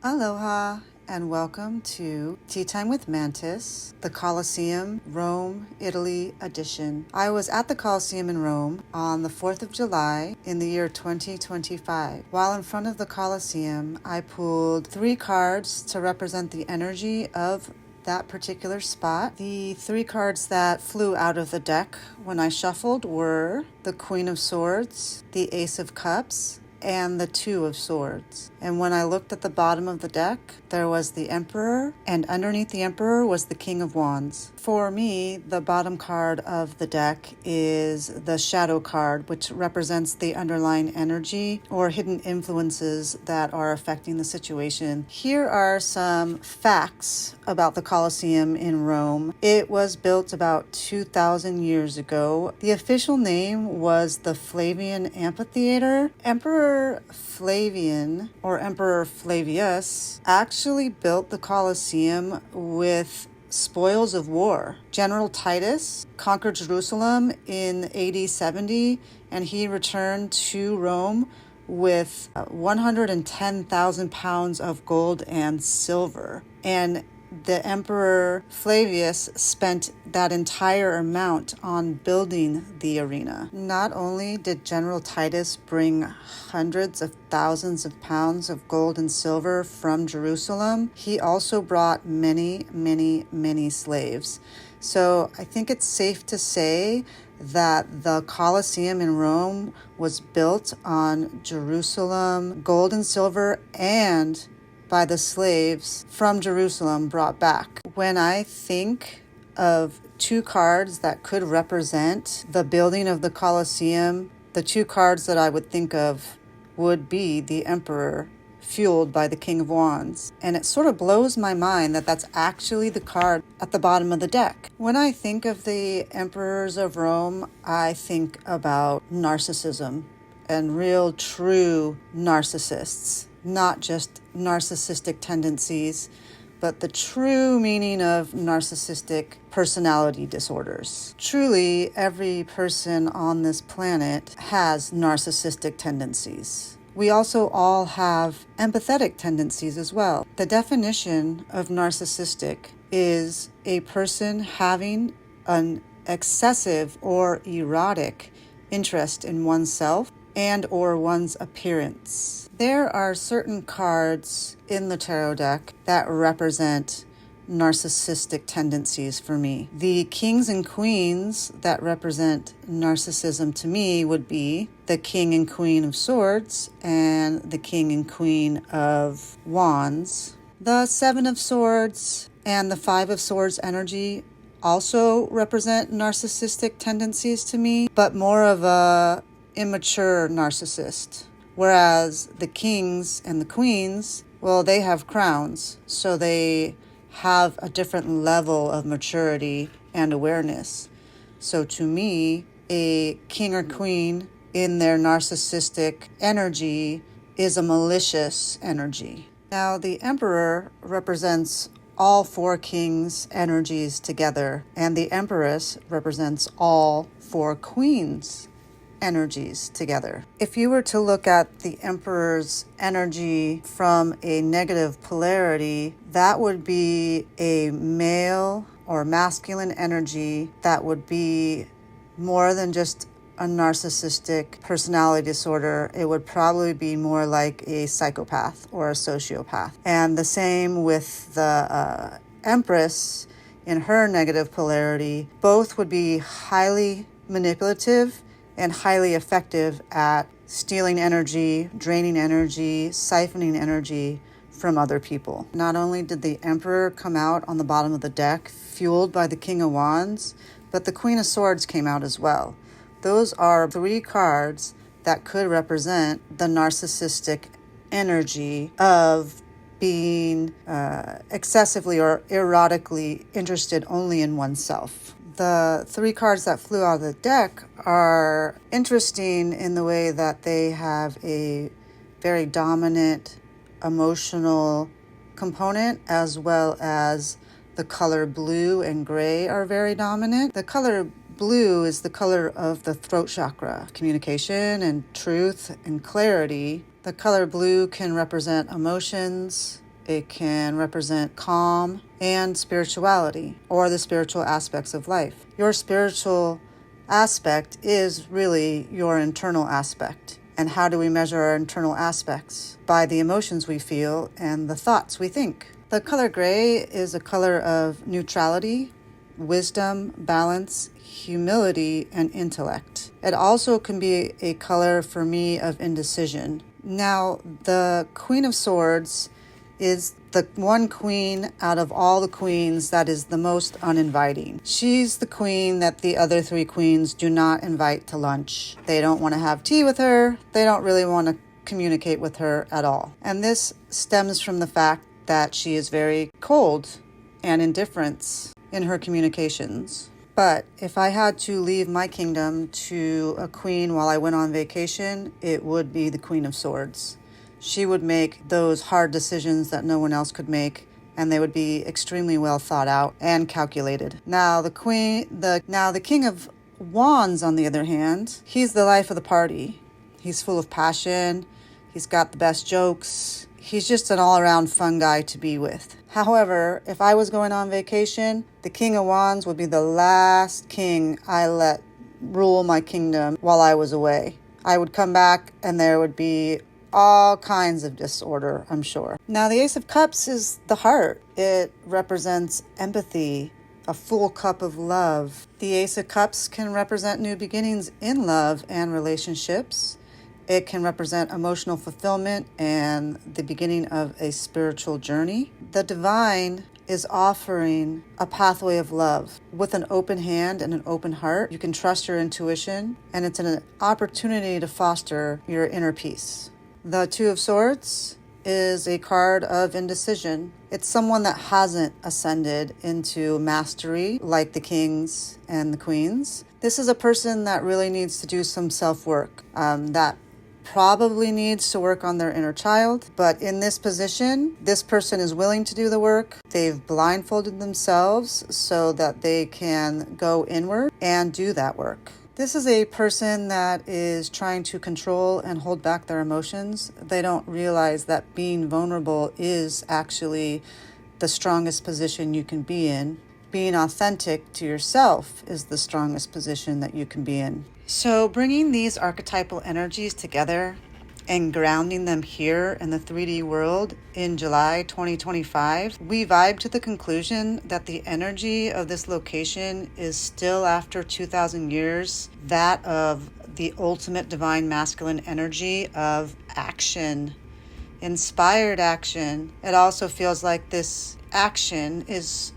Aloha and welcome to Tea Time with Mantis, the Colosseum, Rome, Italy edition. I was at the Colosseum in Rome on the 4th of July in the year 2025. While in front of the Colosseum, I pulled 3 cards to represent the energy of that particular spot. The 3 cards that flew out of the deck when I shuffled were the Queen of Swords, the Ace of Cups, and the Two of Swords. And when I looked at the bottom of the deck, there was the Emperor, and underneath the Emperor was the King of Wands. For me, the bottom card of the deck is the Shadow card, which represents the underlying energy or hidden influences that are affecting the situation. Here are some facts about the Colosseum in Rome. It was built about 2,000 years ago. The official name was the Flavian Amphitheater. Emperor Flavian, or Emperor Flavius, actually built the Colosseum with spoils of war. General Titus conquered Jerusalem in AD 70, and he returned to Rome with 110,000 pounds of gold and silver. And the Emperor Flavius spent that entire amount on building the arena. Not only did General Titus bring hundreds of thousands of pounds of gold and silver from Jerusalem, he also brought many, many, many slaves. So I think it's safe to say that the Colosseum in Rome was built on Jerusalem gold and silver and by the slaves from Jerusalem brought back. When I think of 2 cards that could represent the building of the Colosseum, the 2 cards that I would think of would be the Emperor fueled by the King of Wands. And it sort of blows my mind that that's actually the card at the bottom of the deck. When I think of the emperors of Rome, I think about narcissism and real true narcissists. Not just narcissistic tendencies, but the true meaning of narcissistic personality disorders. Truly, every person on this planet has narcissistic tendencies. We also all have empathetic tendencies as well. The definition of narcissistic is a person having an excessive or erotic interest in oneself and or one's appearance. There are certain cards in the tarot deck that represent narcissistic tendencies for me. The kings and queens that represent narcissism to me would be the King and Queen of Swords and the King and Queen of Wands. The Seven of Swords and the Five of Swords energy also represent narcissistic tendencies to me, but more of a immature narcissist. Whereas the kings and the queens, well, they have crowns, so they have a different level of maturity and awareness. So to me, a king or queen in their narcissistic energy is a malicious energy. Now, the emperor represents all 4 kings' energies together, and the empress represents all 4 queens' energies together. If you were to look at the emperor's energy from a negative polarity, that would be a male or masculine energy that would be more than just a narcissistic personality disorder. It would probably be more like a psychopath or a sociopath. And the same with the empress in her negative polarity. Both would be highly manipulative and highly effective at stealing energy, draining energy, siphoning energy from other people. Not only did the Emperor come out on the bottom of the deck, fueled by the King of Wands, but the Queen of Swords came out as well. Those are 3 cards that could represent the narcissistic energy of being excessively or erotically interested only in oneself. The 3 cards that flew out of the deck are interesting in the way that they have a very dominant emotional component, as well as the color blue and gray are very dominant. The color blue is the color of the throat chakra, communication and truth and clarity. The color blue can represent emotions, It can represent calm and spirituality, or the spiritual aspects of life. Your spiritual aspect is really your internal aspect. And how do we measure our internal aspects? By the emotions we feel and the thoughts we think. The color gray is a color of neutrality, wisdom, balance, humility, and intellect. It also can be a color for me of indecision. Now, the Queen of Swords is the one queen out of all the queens that is the most uninviting. She's the queen that the other three queens do not invite to lunch. They don't want to have tea with her. They don't really want to communicate with her at all. And this stems from the fact that she is very cold and indifferent in her communications. But if I had to leave my kingdom to a queen while I went on vacation, it would be the Queen of Swords. She would make those hard decisions that no one else could make, and they would be extremely well thought out and calculated. Now the King of Wands, on the other hand, he's the life of the party. He's full of passion. He's got the best jokes. He's just an all-around fun guy to be with. However, if I was going on vacation, the King of Wands would be the last king I let rule my kingdom while I was away. I would come back and there would be all kinds of disorder, I'm sure. Now, the Ace of Cups is the heart. It represents empathy, a full cup of love. The Ace of Cups can represent new beginnings in love and relationships. It can represent emotional fulfillment and the beginning of a spiritual journey. The Divine is offering a pathway of love with an open hand and an open heart. You can trust your intuition, and it's an opportunity to foster your inner peace. The Two of Swords is a card of indecision. It's someone that hasn't ascended into mastery like the kings and the queens. This is a person that really needs to do some self-work, that probably needs to work on their inner child. But in this position, this person is willing to do the work. They've blindfolded themselves so that they can go inward and do that work. This is a person that is trying to control and hold back their emotions. They don't realize that being vulnerable is actually the strongest position you can be in. Being authentic to yourself is the strongest position that you can be in. So bringing these archetypal energies together and grounding them here in the 3D world in July 2025, we vibe to the conclusion that the energy of this location is still, after 2,000 years, that of the ultimate divine masculine energy of action, inspired action. It also feels like this action is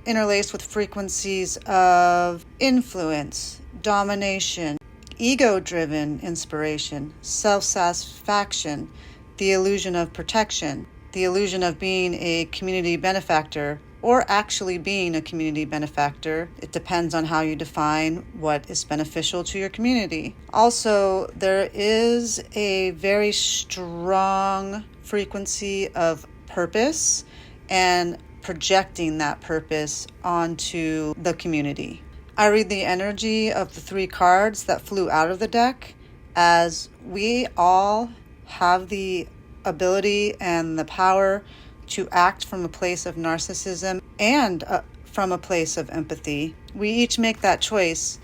interlaced with frequencies of influence, domination, ego-driven inspiration, self-satisfaction, the illusion of protection, the illusion of being a community benefactor, or actually being a community benefactor. It depends on how you define what is beneficial to your community. Also, there is a very strong frequency of purpose and projecting that purpose onto the community. I read the energy of the 3 cards that flew out of the deck as we all have the ability and the power to act from a place of narcissism and from a place of empathy. We each make that choice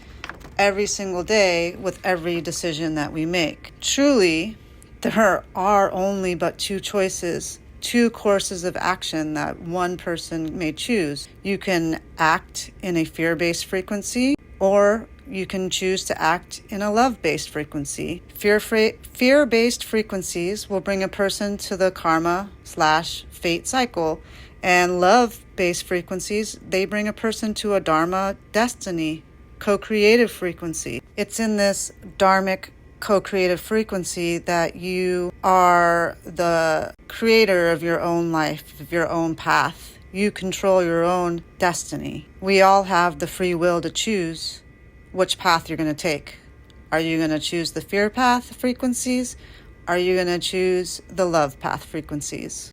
every single day with every decision that we make. Truly, there are only but 2 choices, 2 courses of action that one person may choose. You can act in a fear-based frequency, or you can choose to act in a love-based frequency. Fear-based frequencies will bring a person to the karma/fate cycle, and love-based frequencies, they bring a person to a dharma destiny, co-creative frequency. It's in this dharmic co-creative frequency that you are the creator of your own life, of your own path. You control your own destiny. We all have the free will to choose which path you're going to take. Are you going to choose the fear path frequencies? Are you going to choose the love path frequencies?